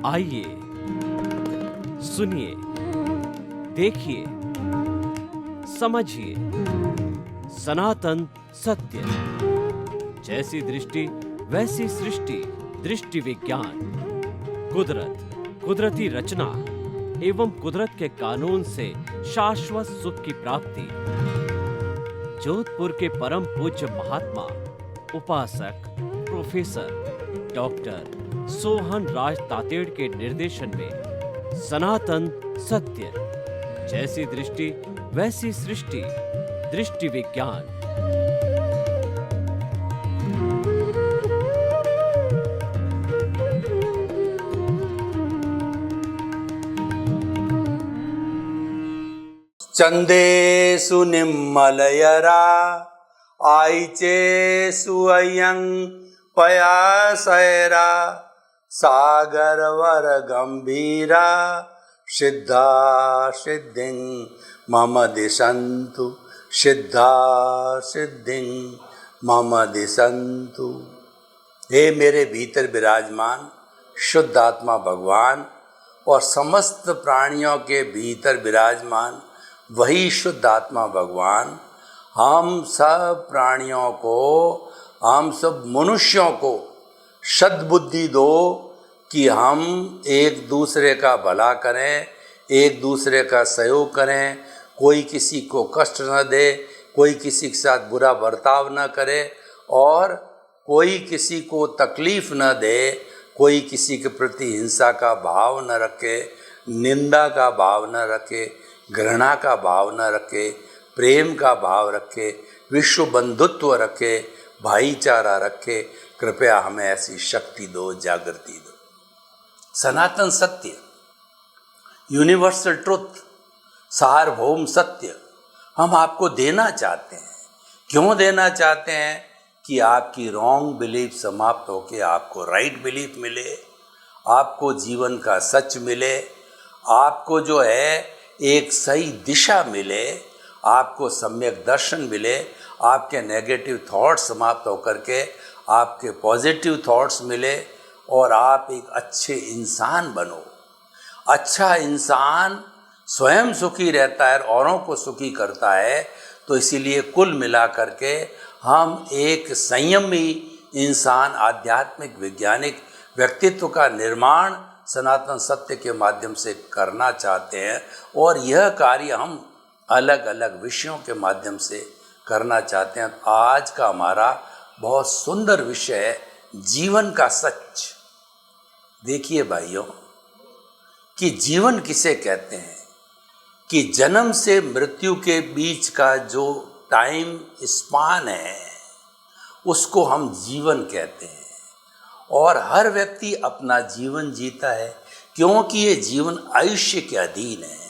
आइए, सुनिए, देखिए, समझिए सनातन सत्य। जैसी दृष्टि वैसी सृष्टि, दृष्टि विज्ञान। कुदरत, कुदरती रचना एवं कुदरत के कानून से शाश्वत सुख की प्राप्ति। जोधपुर के परम पूज्य महात्मा उपासक प्रोफेसर डॉक्टर सोहन राज तातेड़ के निर्देशन में सनातन सत्य। जैसी दृष्टि वैसी सृष्टि, दृष्टि विज्ञान। चंदेषु निम्मलयरा आइचेषु अयं पयासैरा सागरवर गंभीरा सिद्धा सिद्धिं मम दिशन्तु, सिद्धा सिद्धिं मम दिशन्तु। हे मेरे भीतर विराजमान शुद्ध आत्मा भगवान और समस्त प्राणियों के भीतर विराजमान वही शुद्ध आत्मा भगवान हम सब प्राणियों को, हम सब मनुष्यों को सद्बुद्धि दो कि हम एक दूसरे का भला करें, एक दूसरे का सहयोग करें, कोई किसी को कष्ट न दे, कोई किसी के साथ बुरा बर्ताव न करे और कोई किसी को तकलीफ न दे, कोई किसी के प्रति हिंसा का भाव न रखे, निंदा का भाव न रखे, घृणा का भाव न रखे, प्रेम का भाव रखे, विश्व बंधुत्व रखे, भाईचारा रखे। कृपया हमें ऐसी शक्ति दो, जागृति दो। सनातन सत्य, यूनिवर्सल ट्रुथ, सार्वभौम सत्य हम आपको देना चाहते हैं। क्यों देना चाहते हैं? कि आपकी रॉन्ग बिलीफ समाप्त होकर आपको राइट बिलीफ मिले, आपको जीवन का सच मिले, आपको जो है एक सही दिशा मिले, आपको सम्यक दर्शन मिले, आपके नेगेटिव थॉट्स समाप्त होकर के आपके पॉजिटिव थॉट्स मिले और आप एक अच्छे इंसान बनो। अच्छा इंसान स्वयं सुखी रहता है, औरों को सुखी करता है। तो इसीलिए कुल मिला करके हम एक संयमी इंसान, आध्यात्मिक वैज्ञानिक व्यक्तित्व का निर्माण सनातन सत्य के माध्यम से करना चाहते हैं और यह कार्य हम अलग अलग विषयों के माध्यम से करना चाहते हैं। आज का हमारा बहुत सुंदर विषय है जीवन का सच। देखिए भाइयों कि जीवन किसे कहते हैं कि जन्म से मृत्यु के बीच का जो टाइम स्पान है उसको हम जीवन कहते हैं। और हर व्यक्ति अपना जीवन जीता है क्योंकि ये जीवन आयुष्य के अधीन है।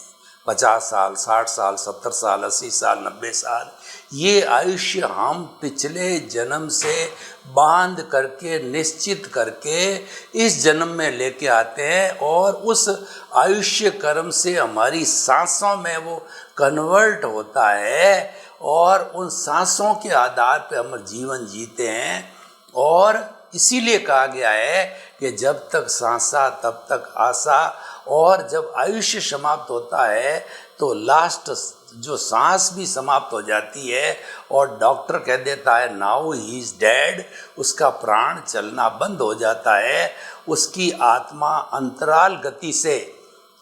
50 साल, 60 साल, 70 साल, 80 साल, 90 साल, ये आयुष्य हम पिछले जन्म से बांध करके, निश्चित करके इस जन्म में लेके आते हैं और उस आयुष्य कर्म से हमारी सांसों में वो कन्वर्ट होता है और उन सांसों के आधार पे हम जीवन जीते हैं। और इसीलिए कहा गया है कि जब तक सांसा तब तक आशा, और जब आयुष्य समाप्त होता है तो लास्ट जो सांस भी समाप्त हो जाती है और डॉक्टर कह देता है नाउ ही इज डेड, उसका प्राण चलना बंद हो जाता है। उसकी आत्मा अंतराल गति से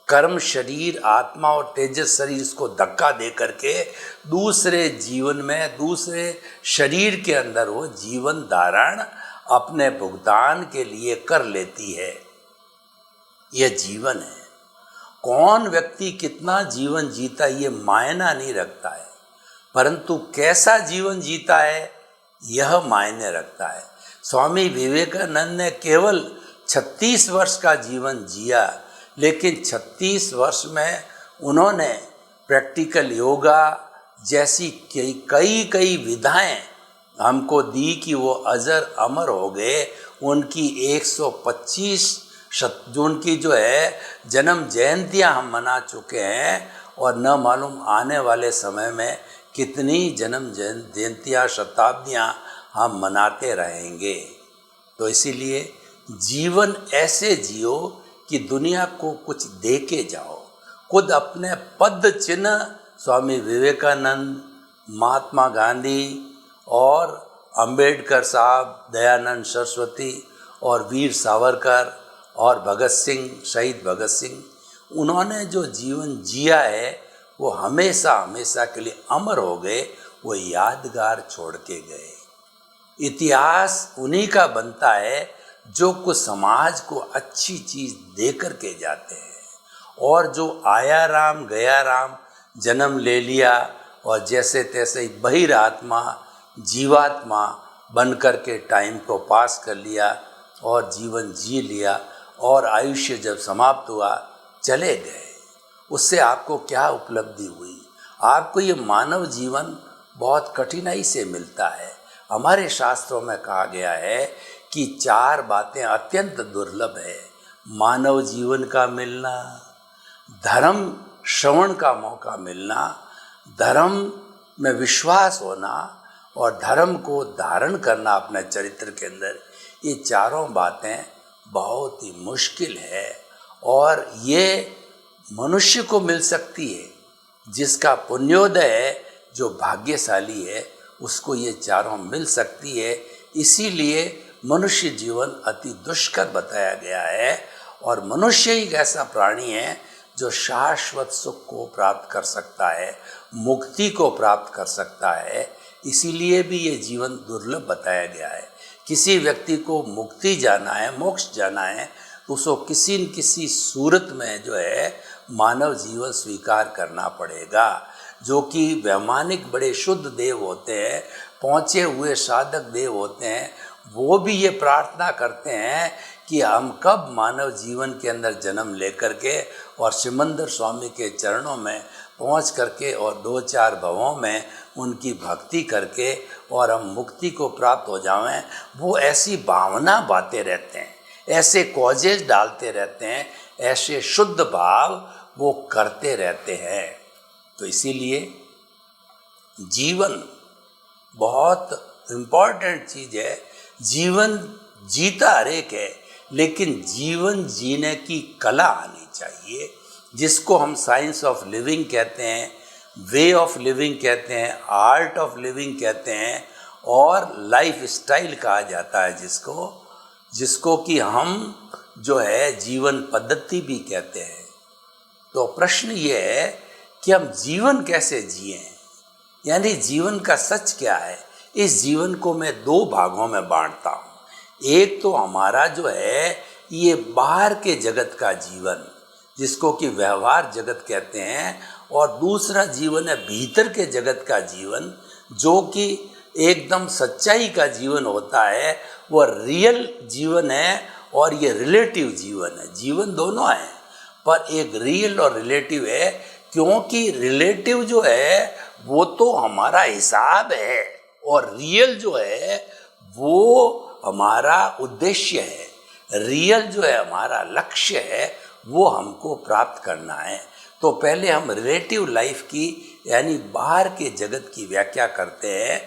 कर्म शरीर, आत्मा और तेजस शरीर इसको धक्का दे करके दूसरे जीवन में, दूसरे शरीर के अंदर वो जीवन धारण अपने भुगतान के लिए कर लेती है। यह जीवन है। कौन व्यक्ति कितना जीवन जीता ये मायना नहीं रखता है, परंतु कैसा जीवन जीता है यह मायने रखता है। स्वामी विवेकानंद ने केवल 36 वर्ष का जीवन जिया, लेकिन 36 वर्ष में उन्होंने प्रैक्टिकल योगा जैसी कई विधाएं हमको दी कि वो अजर अमर हो गए। उनकी 125 जून की जो है जन्म जयंतियाँ हम मना चुके हैं और न मालूम आने वाले समय में कितनी जन्म जयंतियाँ शताब्दियाँ हम मनाते रहेंगे। तो इसीलिए जीवन ऐसे जियो कि दुनिया को कुछ दे के जाओ। खुद अपने पद चिन्ह स्वामी विवेकानंद, महात्मा गांधी और अंबेडकर साहब, दयानंद सरस्वती और वीर सावरकर और भगत सिंह, शहीद भगत सिंह, उन्होंने जो जीवन जिया है वो हमेशा हमेशा के लिए अमर हो गए, वो यादगार छोड़ के गए। इतिहास उन्हीं का बनता है जो कुछ समाज को अच्छी चीज़ दे कर के जाते हैं, और जो आया राम गया राम जन्म ले लिया और जैसे तैसे बहिर आत्मा जीवात्मा बन कर के टाइम को पास कर लिया और जीवन जी लिया और आयुष्य जब समाप्त हुआ चले गए, उससे आपको क्या उपलब्धि हुई? आपको ये मानव जीवन बहुत कठिनाई से मिलता है। हमारे शास्त्रों में कहा गया है कि 4 बातें अत्यंत दुर्लभ है: मानव जीवन का मिलना, धर्म श्रवण का मौका मिलना, धर्म में विश्वास होना और धर्म को धारण करना अपने चरित्र के अंदर। ये चारों बातें बहुत ही मुश्किल है और ये मनुष्य को मिल सकती है। जिसका पुण्योदय है, जो भाग्यशाली है, उसको ये चारों मिल सकती है। इसीलिए मनुष्य जीवन अति दुष्कर बताया गया है और मनुष्य ही एक ऐसा प्राणी है जो शाश्वत सुख को प्राप्त कर सकता है, मुक्ति को प्राप्त कर सकता है। इसीलिए भी ये जीवन दुर्लभ बताया गया है। किसी व्यक्ति को मुक्ति जाना है, मोक्ष जाना है, तो उसको किसी न किसी सूरत में जो है मानव जीवन स्वीकार करना पड़ेगा। जो कि वैमानिक बड़े शुद्ध देव होते हैं, पहुँचे हुए साधक देव होते हैं, वो भी ये प्रार्थना करते हैं कि हम कब मानव जीवन के अंदर जन्म लेकर के और सिमंदर स्वामी के चरणों में पहुंच करके और 2-4 भवों में उनकी भक्ति करके और हम मुक्ति को प्राप्त हो जाएं। वो ऐसी भावना बातें रहते हैं, ऐसे कॉजेज डालते रहते हैं, ऐसे शुद्ध भाव वो करते रहते हैं। तो इसीलिए जीवन बहुत इम्पॉर्टेंट चीज़ है। जीवन जीता हर एक है, लेकिन जीवन जीने की कला आनी चाहिए, जिसको हम साइंस ऑफ लिविंग कहते हैं, वे ऑफ लिविंग कहते हैं, आर्ट ऑफ लिविंग कहते हैं और लाइफ स्टाइल कहा जाता है जिसको कि हम जो है जीवन पद्धति भी कहते हैं। तो प्रश्न ये है कि हम जीवन कैसे जिएं, यानी जीवन का सच क्या है। इस जीवन को मैं 2 भागों में बांटता हूँ। एक तो हमारा जो है ये बाहर के जगत का जीवन, जिसको कि व्यवहार जगत कहते हैं, और दूसरा जीवन है भीतर के जगत का जीवन, जो कि एकदम सच्चाई का जीवन होता है। वो रियल जीवन है और ये रिलेटिव जीवन है। जीवन दोनों है, पर एक रियल और रिलेटिव है, क्योंकि रिलेटिव जो है वो तो हमारा हिसाब है और रियल जो है वो हमारा उद्देश्य है। रियल जो है हमारा लक्ष्य है, वो हमको प्राप्त करना है। तो पहले हम रिलेटिव लाइफ की यानी बाहर के जगत की व्याख्या करते हैं।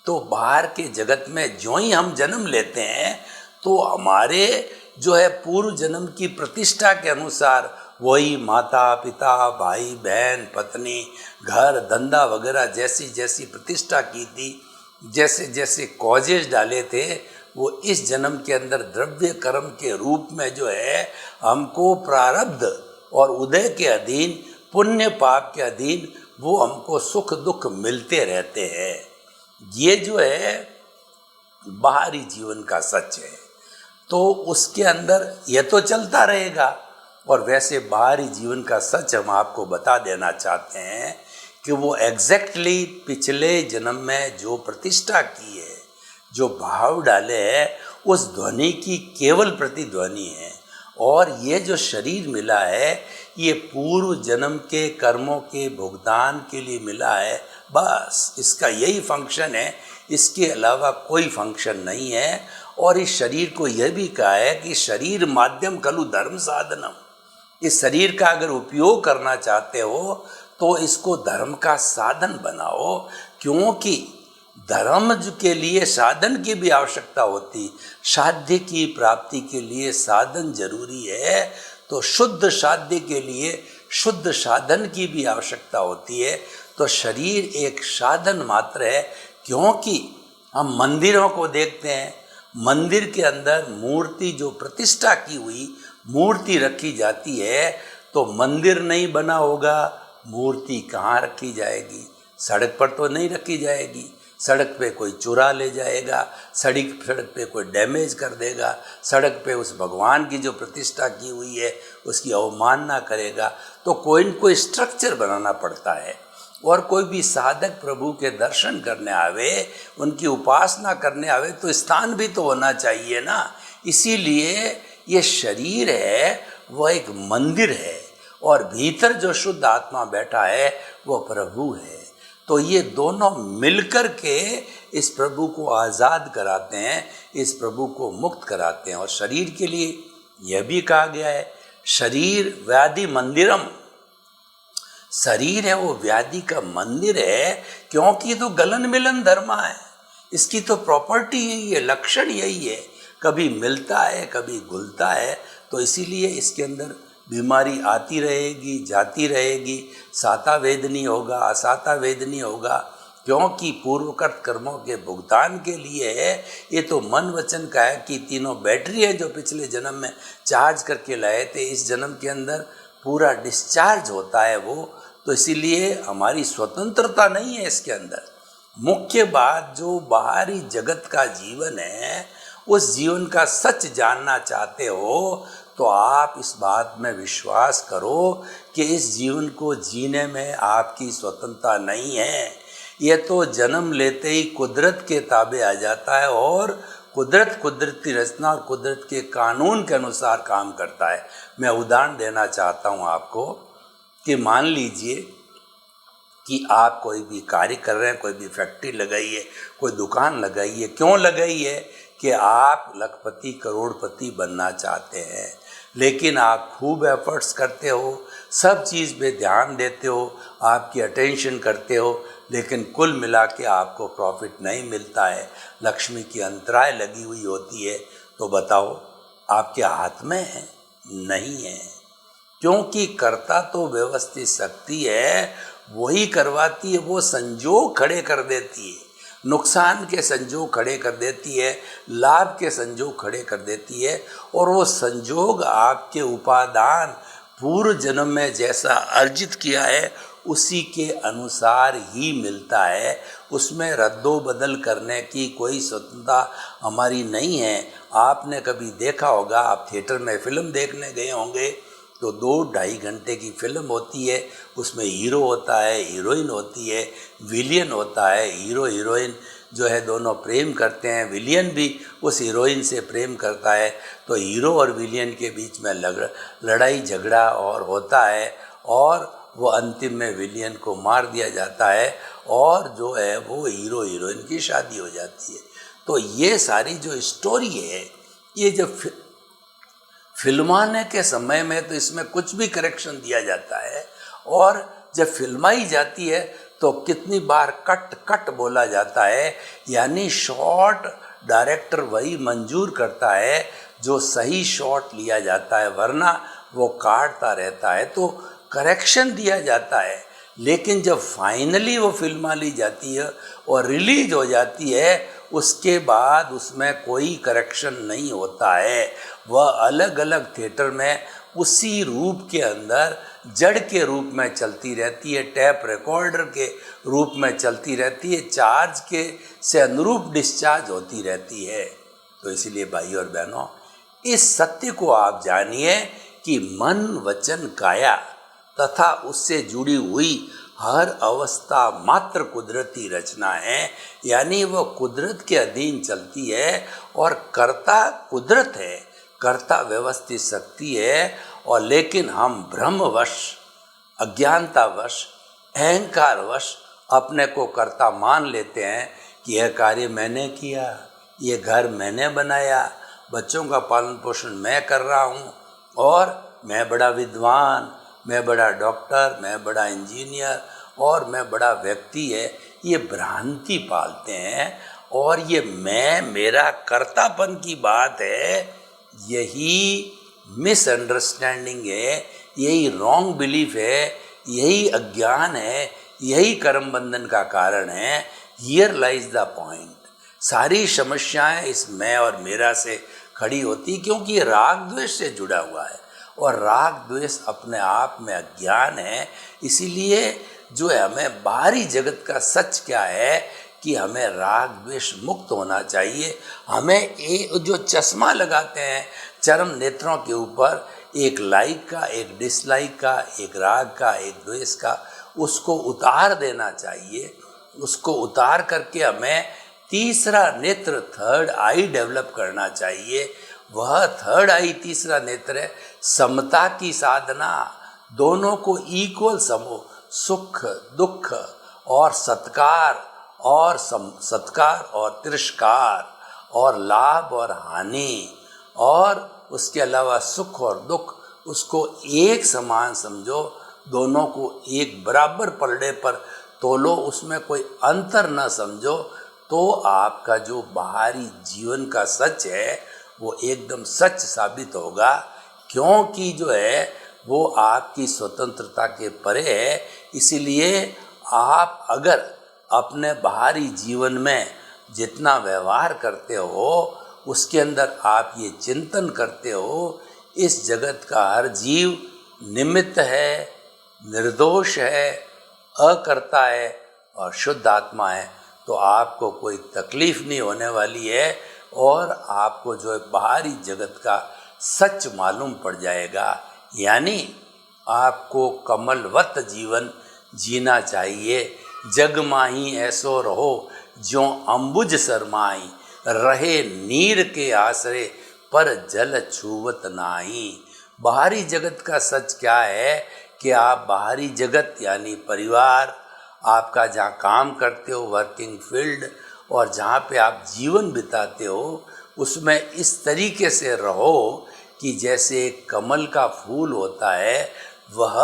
तो बाहर के जगत में जो ही हम जन्म लेते हैं तो हमारे जो है पूर्व जन्म की प्रतिष्ठा के अनुसार वही माता पिता भाई बहन पत्नी घर धंधा वगैरह जैसी जैसी प्रतिष्ठा की थी, जैसे जैसे कॉजेज डाले थे, वो इस जन्म के अंदर द्रव्य कर्म के रूप में जो है हमको प्रारब्ध और उदय के अधीन, पुण्य पाप के अधीन वो हमको सुख दुख मिलते रहते हैं। ये जो है बाहरी जीवन का सच है। तो उसके अंदर ये तो चलता रहेगा। और वैसे बाहरी जीवन का सच हम आपको बता देना चाहते हैं कि वो एग्जैक्टली पिछले जन्म में जो प्रतिष्ठा की है, जो भाव डाले हैं, उस ध्वनि की केवल प्रतिध्वनि है। और ये जो शरीर मिला है ये पूर्व जन्म के कर्मों के भुगतान के लिए मिला है। बस इसका यही फंक्शन है इसके अलावा कोई फंक्शन नहीं है। और इस शरीर को यह भी कहा है कि शरीर माध्यम खलु धर्म साधनम। इस शरीर का अगर उपयोग करना चाहते हो तो इसको धर्म का साधन बनाओ, क्योंकि धर्म के लिए साधन की भी आवश्यकता होती। साध्य की प्राप्ति के लिए साधन जरूरी है, तो शुद्ध साध्य के लिए शुद्ध साधन की भी आवश्यकता होती है। तो शरीर एक साधन मात्र है, क्योंकि हम मंदिरों को देखते हैं, मंदिर के अंदर मूर्ति जो प्रतिष्ठा की हुई मूर्ति रखी जाती है, तो मंदिर नहीं बना होगा, मूर्ति कहाँ रखी जाएगी? सड़क पर तो नहीं रखी जाएगी। सड़क पे कोई चुरा ले जाएगा, सड़क पे कोई डैमेज कर देगा, सड़क पे उस भगवान की जो प्रतिष्ठा की हुई है उसकी अवमानना करेगा। तो कोई न कोई स्ट्रक्चर बनाना पड़ता है। और कोई भी साधक प्रभु के दर्शन करने आवे, उनकी उपासना करने आवे, तो स्थान भी तो होना चाहिए ना। इसीलिए ये शरीर है वो एक मंदिर है, और भीतर जो शुद्ध आत्मा बैठा है वो प्रभु है। तो ये दोनों मिलकर के इस प्रभु को आज़ाद कराते हैं, इस प्रभु को मुक्त कराते हैं। और शरीर के लिए यह भी कहा गया है, शरीर व्याधि मंदिरम। शरीर है वो व्याधि का मंदिर है, क्योंकि तो गलन मिलन धर्म है। इसकी तो प्रॉपर्टी यही है, लक्षण यही है, कभी मिलता है कभी घुलता है। तो इसीलिए इसके अंदर बीमारी आती रहेगी जाती रहेगी, साता वेदनी होगा असाता वेदनी होगा, क्योंकि पूर्वकृत कर्मों के भुगतान के लिए है। ये तो मन वचन का है कि तीनों बैटरी है जो पिछले जन्म में चार्ज करके लाए थे, इस जन्म के अंदर पूरा डिस्चार्ज होता है वो। तो इसीलिए हमारी स्वतंत्रता नहीं है इसके अंदर। मुख्य बात जो बाहरी जगत का जीवन है, उस जीवन का सच जानना चाहते हो तो आप इस बात में विश्वास करो कि इस जीवन को जीने में आपकी स्वतंत्रता नहीं है। ये तो जन्म लेते ही कुदरत के ताबे आ जाता है, और कुदरत कुदरती रचना और कुदरत के कानून के अनुसार काम करता है। मैं उदाहरण देना चाहता हूँ आपको कि मान लीजिए कि आप कोई भी कार्य कर रहे हैं, कोई भी फैक्ट्री लगाई है, कोई दुकान लगाई है। क्यों लगाई है? कि आप लखपति करोड़पति बनना चाहते हैं, लेकिन आप खूब एफर्ट्स करते हो, सब चीज़ पे ध्यान देते हो, आपकी अटेंशन करते हो, लेकिन कुल मिला के आपको प्रॉफिट नहीं मिलता है, लक्ष्मी की अंतराय लगी हुई होती है। तो बताओ आपके हाथ में है? नहीं है, क्योंकि कर्ता तो व्यवस्थित शक्ति है, वही करवाती है, वो संजोग खड़े कर देती है, नुकसान के संजोग खड़े कर देती है, लाभ के संजोग खड़े कर देती है। और वो संजोग आपके उपादान पूर्व जन्म में जैसा अर्जित किया है उसी के अनुसार ही मिलता है। उसमें रद्दो बदल करने की कोई स्वतंत्रता हमारी नहीं है। आपने कभी देखा होगा, आप थिएटर में फिल्म देखने गए होंगे तो 2-2.5 घंटे की फिल्म होती है, उसमें हीरो होता है, हीरोइन होती है, विलियन होता है। हीरो हीरोइन जो है दोनों प्रेम करते हैं, विलियन भी उस हीरोइन से प्रेम करता है। तो हीरो और विलियन के बीच में लड़ाई झगड़ा और होता है, और वो अंतिम में विलियन को मार दिया जाता है, और जो है वो हीरो हीरोइन की शादी हो जाती है। तो ये सारी जो स्टोरी है, ये जब फिल्माने के समय में तो इसमें कुछ भी करेक्शन दिया जाता है, और जब फिल्माई जाती है तो कितनी बार कट कट बोला जाता है। यानी शॉट डायरेक्टर वही मंजूर करता है जो सही शॉट लिया जाता है, वरना वो काटता रहता है, तो करेक्शन दिया जाता है। लेकिन जब फाइनली वो फिल्मा ली जाती है और रिलीज हो जाती है, उसके बाद उसमें कोई करेक्शन नहीं होता है। वह अलग अलग थिएटर में उसी रूप के अंदर जड़ के रूप में चलती रहती है, टैप रिकॉर्डर के रूप में चलती रहती है, चार्ज के से अनुरूप डिस्चार्ज होती रहती है। तो इसीलिए भाई और बहनों, इस सत्य को आप जानिए कि मन वचन काया तथा उससे जुड़ी हुई हर अवस्था मात्र कुदरती रचना है। यानी वो कुदरत के अधीन चलती है, और कर्ता कुदरत है, कर्ता व्यवस्थित शक्ति है। और लेकिन हम भ्रमवश, अज्ञानतावश, अहंकारवश अपने को कर्ता मान लेते हैं कि यह कार्य मैंने किया, ये घर मैंने बनाया, बच्चों का पालन पोषण मैं कर रहा हूँ और मैं बड़ा विद्वान, मैं बड़ा डॉक्टर, मैं बड़ा इंजीनियर और मैं बड़ा व्यक्ति है, ये भ्रांति पालते हैं। और ये मैं मेरा कर्तापन की बात है, यही मिसअंडरस्टैंडिंग है, यही रॉन्ग बिलीफ है, यही अज्ञान है, यही कर्म बंधन का कारण है। Here lies the point. सारी समस्याएं इस मैं और मेरा से खड़ी होती क्योंकि ये राग द्वेष से जुड़ा हुआ है और राग द्वेष अपने आप में अज्ञान है। इसीलिए जो है हमें बाहरी जगत का सच क्या है कि हमें राग द्वेष मुक्त होना चाहिए। हमें जो चश्मा लगाते हैं चरम नेत्रों के ऊपर, एक लाइक का, एक डिसलाइक का, एक राग का, एक द्वेष का, उसको उतार देना चाहिए। उसको उतार करके हमें तीसरा नेत्र, थर्ड आई डेवलप करना चाहिए। वह थर्ड आई, तीसरा नेत्र है समता की साधना। दोनों को इक्वल समो, सुख दुख और सत्कार और तिरस्कार और लाभ और हानि और उसके अलावा सुख और दुख, उसको एक समान समझो, दोनों को एक बराबर पलड़े पर तोलो, उसमें कोई अंतर न समझो, तो आपका जो बाहरी जीवन का सच है वो एकदम सच साबित होगा। क्योंकि जो है वो आपकी स्वतंत्रता के परे है। इसीलिए आप अगर अपने बाहरी जीवन में जितना व्यवहार करते हो उसके अंदर आप ये चिंतन करते हो, इस जगत का हर जीव निमित्त है, निर्दोष है, अकर्ता है और शुद्ध आत्मा है, तो आपको कोई तकलीफ नहीं होने वाली है और आपको जो है बाहरी जगत का सच मालूम पड़ जाएगा। यानी आपको कमलवत जीवन जीना चाहिए। जग माही ऐसो रहो ज्यों अंबुज सरमाई, रहे नीर के आसरे पर जल छूवत नाही। बाहरी जगत का सच क्या है कि आप बाहरी जगत यानी परिवार, आपका जहाँ काम करते हो वर्किंग फील्ड और जहाँ पे आप जीवन बिताते हो उसमें इस तरीके से रहो कि जैसे एक कमल का फूल होता है वह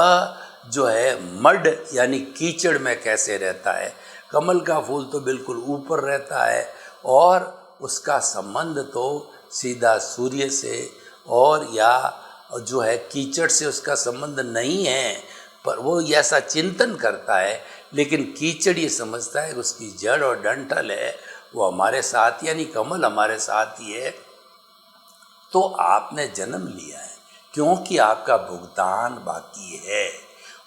जो है मड यानी कीचड़ में कैसे रहता है। कमल का फूल तो बिल्कुल ऊपर रहता है और उसका संबंध तो सीधा सूर्य से और या जो है कीचड़ से उसका संबंध नहीं है, पर वो ऐसा चिंतन करता है। लेकिन कीचड़ ये समझता है कि उसकी जड़ और डंठल है वो हमारे साथ, यानी कमल हमारे साथ ही है। तो आपने जन्म लिया है क्योंकि आपका भुगतान बाकी है।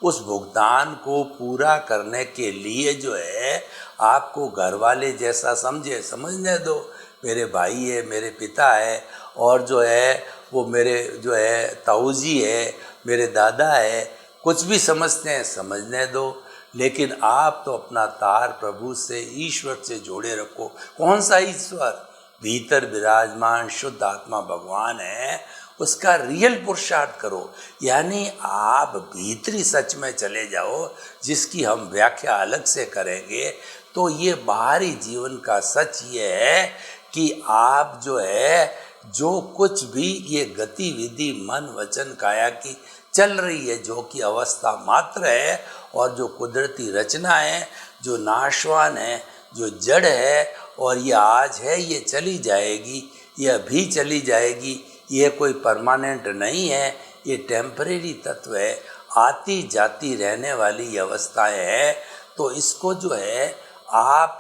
उस भुगतान को पूरा करने के लिए जो है आपको घर वाले जैसा समझने दो। मेरे भाई है, मेरे पिता है और जो है वो मेरे जो है ताऊजी है, मेरे दादा है, कुछ भी समझते हैं समझने दो। लेकिन आप तो अपना तार प्रभु से, ईश्वर से जोड़े रखो। कौन सा ईश्वर? भीतर विराजमान शुद्ध आत्मा भगवान है, उसका रियल पुरुषार्थ करो। यानी आप भीतरी सच में चले जाओ जिसकी हम व्याख्या अलग से करेंगे। तो ये बाहरी जीवन का सच ये है कि आप जो है जो कुछ भी ये गतिविधि मन वचन काया की चल रही है, जो कि अवस्था मात्र है और जो कुदरती रचना है, जो नाशवान है, जो जड़ है और ये आज है, ये चली जाएगी, ये अभी चली जाएगी, ये कोई परमानेंट नहीं है, ये टेम्परेरी तत्व है, आती जाती रहने वाली अवस्थाएं है। तो इसको जो है आप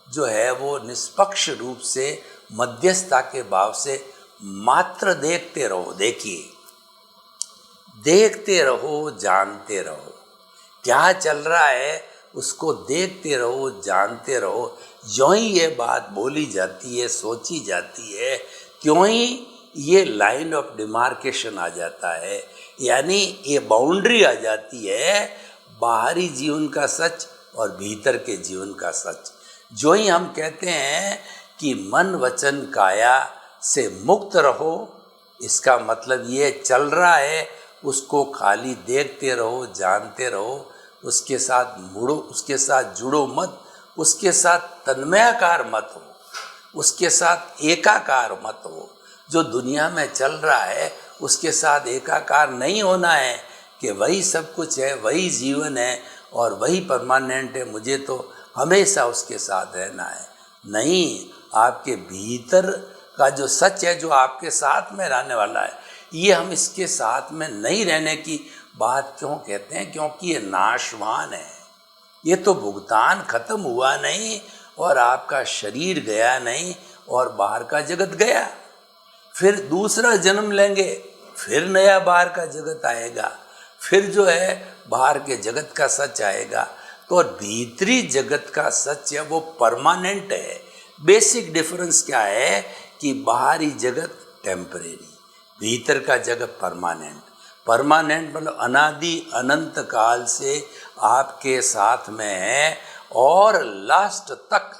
जो है वो निष्पक्ष रूप से मध्यस्थता के भाव से मात्र देखते रहो। देखिए, देखते रहो, जानते रहो, क्या चल रहा है उसको देखते रहो, जानते रहो। ज्यों ही ये बात बोली जाती है, सोची जाती है, क्यों ही ये लाइन ऑफ डिमार्केशन आ जाता है, यानी ये बाउंड्री आ जाती है बाहरी जीवन का सच और भीतर के जीवन का सच। जो ही हम कहते हैं कि मन वचन काया से मुक्त रहो, इसका मतलब ये चल रहा है उसको खाली देखते रहो, जानते रहो, उसके साथ मुड़ो, उसके साथ जुड़ो मत, उसके साथ तन्मयाकार मत हो, उसके साथ एकाकार मत हो। जो दुनिया में चल रहा है उसके साथ एकाकार नहीं होना है कि वही सब कुछ है, वही जीवन है और वही परमानेंट है, मुझे तो हमेशा उसके साथ रहना है। नहीं, आपके भीतर का जो सच है, जो आपके साथ में रहने वाला है, ये हम इसके साथ में नहीं रहने की बात क्यों कहते हैं? क्योंकि ये नाशवान है। ये तो भुगतान खत्म हुआ नहीं और आपका शरीर गया नहीं और बाहर का जगत गया। फिर दूसरा जन्म लेंगे, फिर नया बाहर का जगत आएगा, फिर जो है बाहर के जगत का सच आएगा। तो भीतरी जगत का सच है वो परमानेंट है। बेसिक डिफरेंस क्या है कि बाहरी जगत टेम्परेरी, भीतर का जगत परमानेंट। परमानेंट मतलब अनादि अनंत काल से आपके साथ में है और लास्ट तक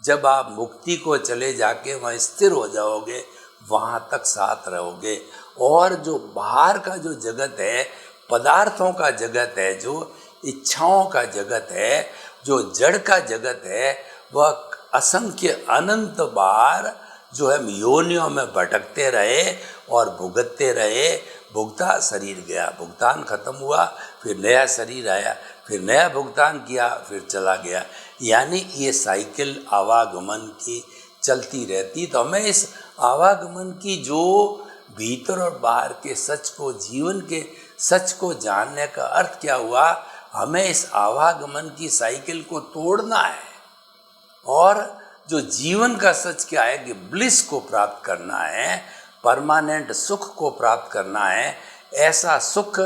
जब आप मुक्ति को चले जाके वहाँ स्थिर हो जाओगे, वहाँ तक साथ रहोगे। और जो बाहर का जो जगत है, पदार्थों का जगत है, जो इच्छाओं का जगत है, जो जड़ का जगत है, वह असंख्य अनंत बार जो है योनियों में भटकते रहे और भुगतते रहे। भुगता, शरीर गया, भुगतान खत्म हुआ, फिर नया शरीर आया, फिर नया भुगतान किया, फिर चला गया। यानी ये साइकिल आवागमन की चलती रहती। तो हमें इस आवागमन की जो भीतर और बाहर के सच को, जीवन के सच को जानने का अर्थ क्या हुआ? हमें इस आवागमन की साइकिल को तोड़ना है और जो जीवन का सच क्या है कि ब्लिस को प्राप्त करना है, परमानेंट सुख को प्राप्त करना है। ऐसा सुख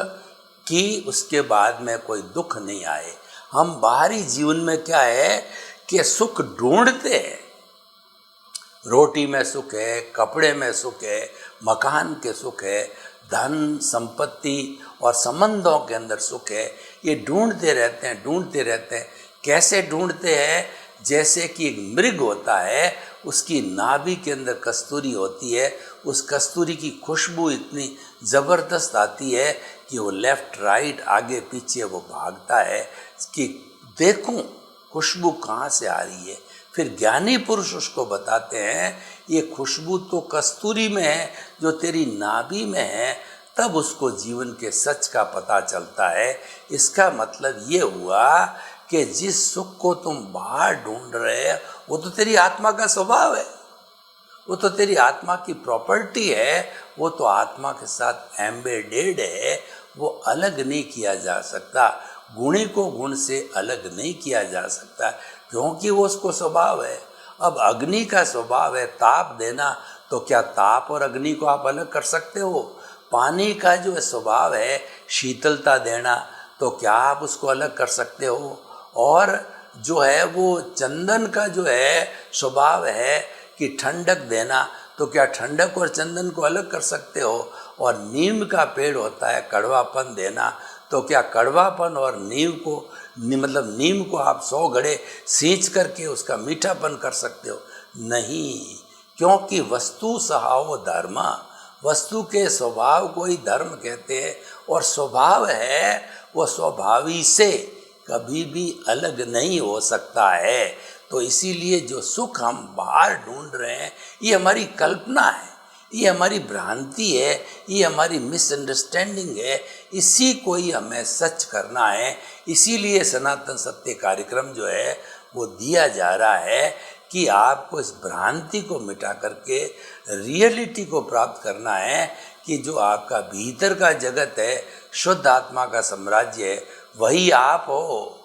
कि उसके बाद में कोई दुख नहीं आए। हम बाहरी जीवन में क्या है कि सुख ढूंढते हैं। रोटी में सुख है, कपड़े में सुख है, मकान के सुख है, धन संपत्ति और संबंधों के अंदर सुख है। ये ढूंढते रहते हैं। कैसे ढूंढते हैं? जैसे कि एक मृग होता है, उसकी नाभि के अंदर कस्तूरी होती है, उस कस्तूरी की खुशबू इतनी ज़बरदस्त आती है कि वो लेफ़्ट राइट आगे पीछे वो भागता है कि देखूं खुशबू कहाँ से आ रही है। फिर ज्ञानी पुरुष उसको बताते हैं ये खुशबू तो कस्तूरी में है जो तेरी नाभि में है। तब उसको जीवन के सच का पता चलता है। इसका मतलब ये हुआ कि जिस सुख को तुम बाहर ढूंढ रहे हो वो तो तेरी आत्मा का स्वभाव है, वो तो तेरी आत्मा की प्रॉपर्टी है, वो तो आत्मा के साथ एम्बेडेड है, वो अलग नहीं किया जा सकता। गुणी को गुण से अलग नहीं किया जा सकता क्योंकि वो उसको स्वभाव है। अब अग्नि का स्वभाव है ताप देना, तो क्या ताप और अग्नि को आप अलग कर सकते हो? पानी का जो स्वभाव है शीतलता देना, तो क्या आप उसको अलग कर सकते हो? और जो है वो चंदन का जो है स्वभाव है कि ठंडक देना, तो क्या ठंडक और चंदन को अलग कर सकते हो? और नीम का पेड़ होता है कड़वापन देना, तो क्या कड़वापन और नीम को आप 100 घड़े सींच करके उसका मीठापन कर सकते हो? नहीं, क्योंकि वस्तु स्वभाव धर्म, वस्तु के स्वभाव को ही धर्म कहते हैं। और स्वभाव है वो स्वभावी से कभी भी अलग नहीं हो सकता है। तो इसीलिए जो सुख हम बाहर ढूंढ रहे हैं ये हमारी कल्पना है, ये हमारी भ्रांति है, ये हमारी मिसअंडरस्टैंडिंग है। इसी को ही हमें सच करना है। इसीलिए सनातन सत्य कार्यक्रम जो है वो दिया जा रहा है कि आपको इस भ्रांति को मिटा करके रियलिटी को प्राप्त करना है कि जो आपका भीतर का जगत है, शुद्ध आत्मा का साम्राज्य है, वही आप हो।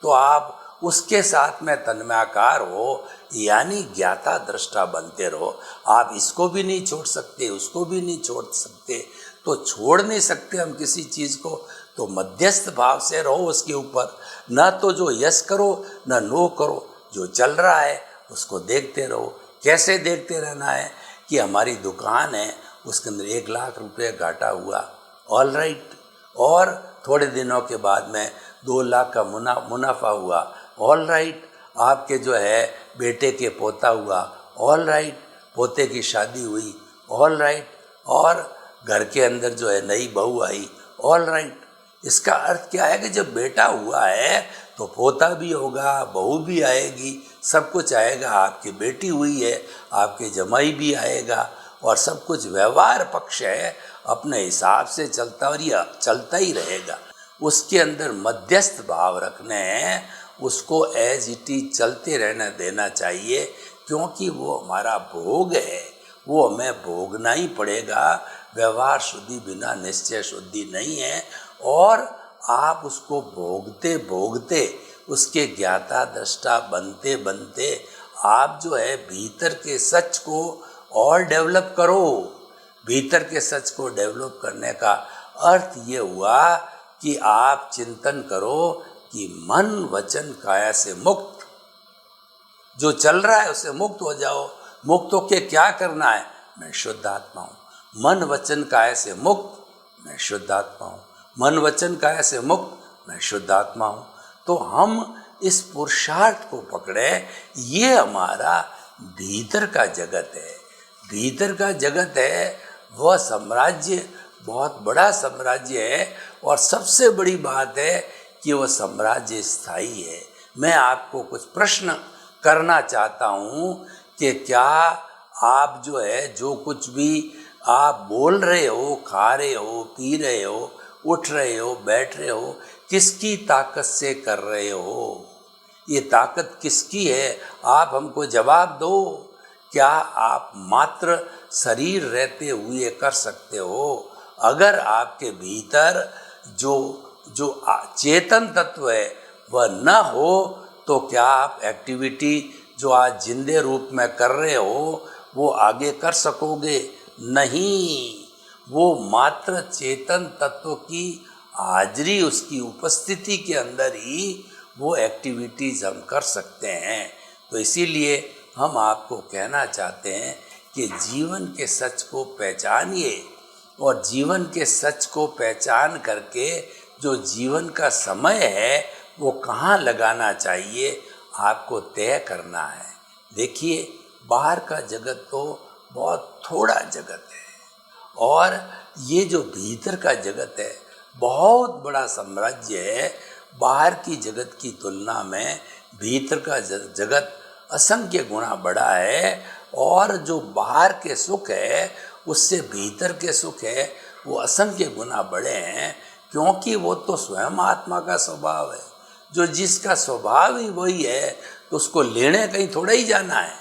तो आप उसके साथ में तन्मयाकार हो, यानी ज्ञाता दृष्टा बनते रहो। आप इसको भी नहीं छोड़ सकते, उसको भी नहीं छोड़ सकते। तो छोड़ नहीं सकते हम किसी चीज़ को, तो मध्यस्थ भाव से रहो उसके ऊपर। ना तो जो यस करो ना नो करो, जो चल रहा है उसको देखते रहो। कैसे देखते रहना है कि हमारी दुकान है उसके अंदर 1 लाख रुपये घाटा हुआ, ऑल राइट, और थोड़े दिनों के बाद में 2 लाख का मुनाफा हुआ, ऑल राइट। आपके जो है बेटे के पोता हुआ, ऑल राइट, पोते की शादी हुई, ऑल राइट, और घर के अंदर जो है नई बहू आई, ऑल राइट। इसका अर्थ क्या है कि जब बेटा हुआ है तो पोता भी होगा, बहू भी आएगी, सब कुछ आएगा। आपकी बेटी हुई है, आपके जमाई भी आएगा, और सब कुछ व्यवहार पक्ष है, अपने हिसाब से चलता, और ये चलता ही रहेगा। उसके अंदर मध्यस्थ भाव रखने हैं, उसको एज इट इज चलते रहने देना चाहिए, क्योंकि वो हमारा भोग है, वो हमें भोगना ही पड़ेगा। व्यवहार शुद्धि बिना निश्चय शुद्धि नहीं है। और आप उसको भोगते भोगते, उसके ज्ञाता दृष्टा बनते बनते आप जो है भीतर के सच को और डेवलप करो। भीतर के सच को डेवलप करने का अर्थ ये हुआ कि आप चिंतन करो कि मन वचन काया से मुक्त, जो चल रहा है उससे मुक्त हो जाओ। मुक्त होके क्या करना है? मैं शुद्ध आत्मा हूँ। मन वचन काया से मुक्त, मैं शुद्ध आत्मा हूँ। मन वचन काया से मुक्त, मैं शुद्ध आत्मा हूँ। तो हम इस पुरुषार्थ को पकड़े, ये हमारा भीतर का जगत है। भीतर का जगत है, वह साम्राज्य बहुत बड़ा साम्राज्य है, और सबसे बड़ी बात है कि वह साम्राज्य स्थायी है। मैं आपको कुछ प्रश्न करना चाहता हूँ कि क्या आप जो है, जो कुछ भी आप बोल रहे हो, खा रहे हो, पी रहे हो, उठ रहे हो, बैठ रहे हो, किसकी ताकत से कर रहे हो? ये ताकत किसकी है? आप हमको जवाब दो। क्या आप मात्र शरीर रहते हुए कर सकते हो? अगर आपके भीतर जो चेतन तत्व है वह न हो, तो क्या आप एक्टिविटी जो आज जिंदे रूप में कर रहे हो वो आगे कर सकोगे? नहीं। वो मात्र चेतन तत्व की हाजिरी, उसकी उपस्थिति के अंदर ही वो एक्टिविटीज़ हम कर सकते हैं। तो इसीलिए हम आपको कहना चाहते हैं कि जीवन के सच को पहचानिए, और जीवन के सच को पहचान करके जो जीवन का समय है वो कहाँ लगाना चाहिए, आपको तय करना है। देखिए, बाहर का जगत तो बहुत थोड़ा जगत है, और ये जो भीतर का जगत है बहुत बड़ा साम्राज्य है। बाहर की जगत की तुलना में भीतर का जगत असंख्य गुना बड़ा है, और जो बाहर के सुख है उससे भीतर के सुख है वो असंख्य गुना बड़े हैं, क्योंकि वो तो स्वयं आत्मा का स्वभाव है। जो जिसका स्वभाव ही वही है, तो उसको लेने कहीं थोड़ा ही जाना है।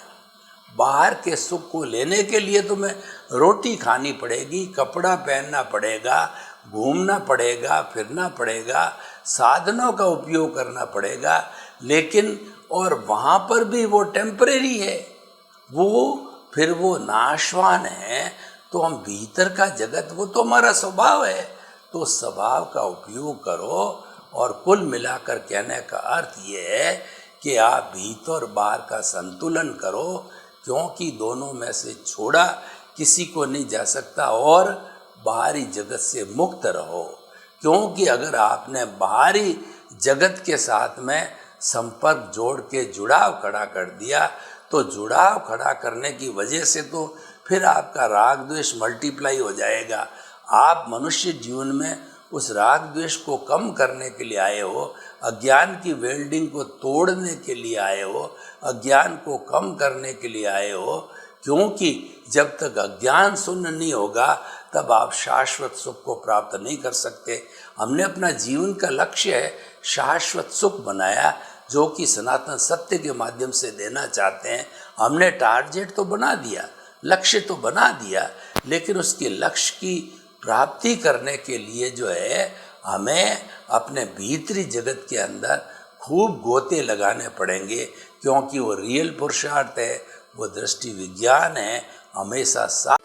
बाहर के सुख को लेने के लिए तुम्हें रोटी खानी पड़ेगी, कपड़ा पहनना पड़ेगा, घूमना पड़ेगा, फिरना पड़ेगा, साधनों का उपयोग करना पड़ेगा, लेकिन और वहाँ पर भी वो टेम्परेरी है, फिर वो नाशवान है। तो हम भीतर का जगत, वो तो हमारा स्वभाव है, तो स्वभाव का उपयोग करो। और कुल मिलाकर कहने का अर्थ ये है कि आप भीतर और बाहर का संतुलन करो, क्योंकि दोनों में से छोड़ा किसी को नहीं जा सकता। और बाहरी जगत से मुक्त रहो, क्योंकि अगर आपने बाहरी जगत के साथ में संपर्क जोड़ के जुड़ाव खड़ा कर दिया, तो जुड़ाव खड़ा करने की वजह से तो फिर आपका राग द्वेष मल्टीप्लाई हो जाएगा। आप मनुष्य जीवन में उस राग द्वेष को कम करने के लिए आए हो, अज्ञान की वेल्डिंग को तोड़ने के लिए आए हो, अज्ञान को कम करने के लिए आए हो, क्योंकि जब तक अज्ञान शून्य नहीं होगा तब आप शाश्वत सुख को प्राप्त नहीं कर सकते। हमने अपना जीवन का लक्ष्य है शाश्वत सुख बनाया, जो कि सनातन सत्य के माध्यम से देना चाहते हैं। हमने टारगेट तो बना दिया, लक्ष्य तो बना दिया, लेकिन उसके लक्ष्य की प्राप्ति करने के लिए जो है हमें अपने भीतरी जगत के अंदर खूब गोते लगाने पड़ेंगे, क्योंकि वो रियल पुरुषार्थ है, वो दृष्टि विज्ञान है, हमेशा साथ